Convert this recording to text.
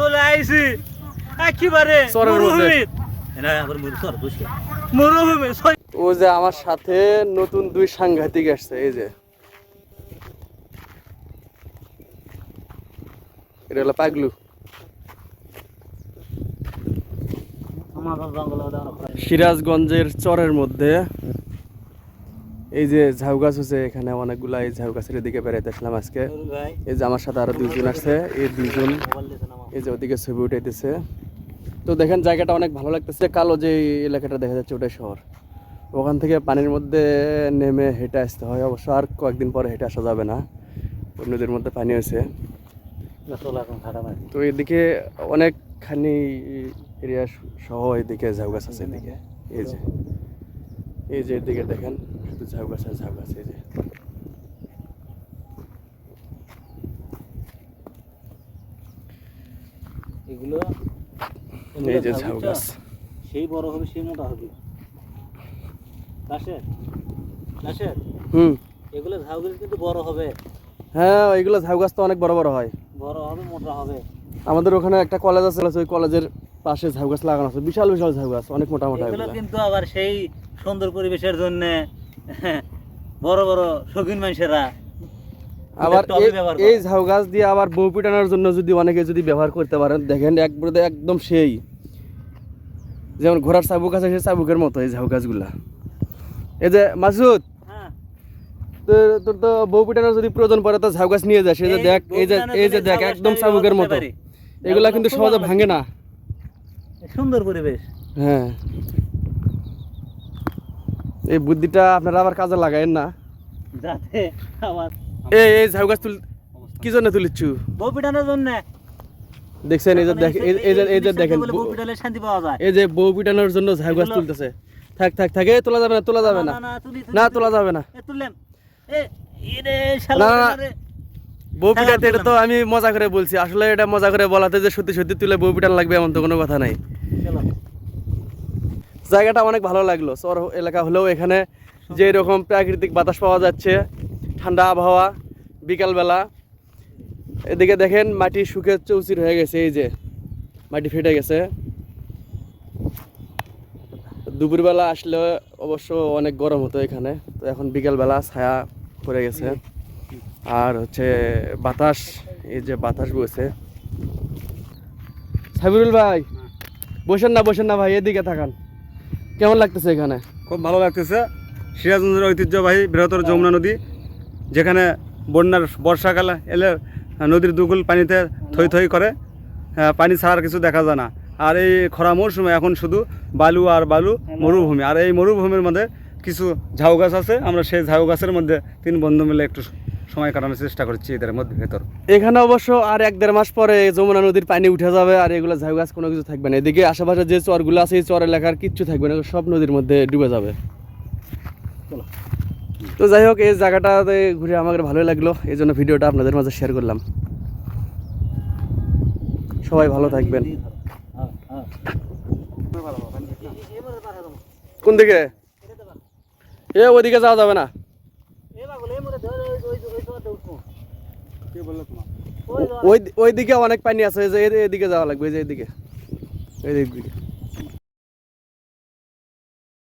চলে আইছি একেবারে মরুভূমি। ও যে আমার সাথে নতুন দুই সাংঘাতিক আসছে, এই যে এটা হলো পাগলু। সিরাজগঞ্জের চরের মধ্যে এই যে ঝাউ গাছ আছে, এখানে অনেকগুলা এই ঝাউ গাছের দিকে বেড়াইতে আসলাম আজকে। এই যে আমার সাথে আরো দুইজন আসছে, এই দুইজন এই যে ওদিকে ছবি উঠাইতেছে। তো দেখেন জায়গাটা অনেক ভালো লাগতেছে। কালো যে এলাকাটা দেখা যাচ্ছে ওটাই শহর। ওখান থেকে পানির মধ্যে নেমে হেঁটে আসতে হয়, অবশ্য আর কয়েকদিন পরে হেঁটে আসা যাবে না, নদীর মধ্যে পানি হয়েছে। তো এদিকে অনেকখানি এরিয়া সহ এদিকে ঝাউ গাছ আছে। এদিকে এই যে এদিকে দেখেন শুধু ঝাউ গাছ আর ঝাউ গাছ। এই যে ঝাউ গাছ সেই বড় হবে সেই মোটা হবে। এগুলো ঝাউ গাছ কিন্তু বড় হবে। হ্যাঁ, এগুলো ঝাউ গাছ তো অনেক বড় বড় হয়, বড় হবে, মোটা হবে। আমাদের ওখানে একটা কলেজ আছে, ওই কলেজের পাশে ঝাউ গাছ লাগানো আছে, বিশাল বিশাল ঝাউ গাছ, অনেক মোটা মোটা। এগুলো কিন্তু আবার সেই সুন্দর পরিবেশের জন্য বড় বড় শৌখিন মানুষেরা আবার এই ঝাউ গাছ দিয়ে আবার বউ পিটানোর জন্য যদি অনেকে যদি ব্যবহার করতে পারেন, দেখেন একদম সেই যেমন ঘোড়ার চাবুক আছে সেই চাবুকের মতো এই ঝাউ গাছগুলা। এই যে মাসুদ, তোর তো বউ পিটানোর যদি প্রয়োজন পড়ে তো ঝাউ গাছ নিয়ে যাস। এই যে দেখ, এই যে দেখ একদম চাবুকের মতো। এগুলা কিন্তু সহজে ভাঙে না, সুন্দর পরিবেশ। হ্যাঁ, এই বুদ্ধিটা আপনারা আবার কাজে লাগায়েন না, যাতে আমার এই ঝাউ গাছ কি জন্য তুলিচ্ছু? বউ পিটানোর জন্য। দেখছেন, এই যে দেখেন, এই যে বউ পিটানোর জন্য ঝাউ গাছ তুলতেছে। থাক থাক থাক, তোলা যাবে না, তোলা যাবে না, না তোলা যাবে না। বউ পিটাতে এটা তো আমি মজা করে বলছি, আসলে এটা মজা করে বলাতে যে সত্যি সত্যি তুলে বউ পিটান লাগবে এমন তো কোনো কথা নাই। জায়গাটা অনেক ভালো লাগলো, চর এলাকা হলেও এখানে যে এরকম প্রাকৃতিক বাতাস পাওয়া যাচ্ছে, ঠান্ডা আবহাওয়া বিকালবেলা। এদিকে দেখেন মাটি শুকে চৌচির হয়ে গেছে, এই যে মাটি ফেটে গেছে। দুপুরবেলা আসলে অবশ্য অনেক গরম হতো এখানে, তো এখন বিকালবেলা ছায়া পড়ে গেছে আর হচ্ছে বাতাস, এই যে বাতাস বইছে। সাবিরুল ভাই বসেন না ভাই, এদিকে থাকান। কেমন লাগতেছে এখানে? খুব ভালো লাগতেছে। সিরাজগঞ্জের ঐতিহ্যবাহী বৃহত্তর যমুনা নদী, যেখানে বর্ষাকালে এলে নদীর দুকুল পানিতে থই থই করে, পানি ছাড়ার কিছু দেখা যায় না। আর এই খরা মৌসুমে এখন শুধু বালু আর বালু, মরুভূমি। আর এই মরুভূমির মধ্যে কিছু ঝাউ গাছ আছে, আমরা সেই ঝাউ গাছের মধ্যে 3 বন্ধু মিলে একটু সময় কাটানোর চেষ্টা করছি এদের মধ্যে ভেতর। এখানে অবশ্য আর 1-1.5 মাস পরে যমুনা নদীর পানি উঠে যাবে আর এগুলো ঝাউ গাছ কোনো কিছু থাকবে না। এদিকে আশেপাশে যে চরগুলো আছে এই চর এলাকার কিচ্ছু থাকবে না, সব নদীর মধ্যে ডুবে যাবে। তো যাই হোক, এই জায়গাটাতে ঘুরে আমাদের ভালোই লাগলো, এই জন্য ভিডিওটা আপনাদের মাঝে শেয়ার করলাম। সবাই ভালো থাকবেন। কোন দিকে? ওইদিকে যাওয়া যাবে না, ওই দিকে অনেক পানি আছে, এদিকে যাওয়া লাগবে, এই যে এদিকে।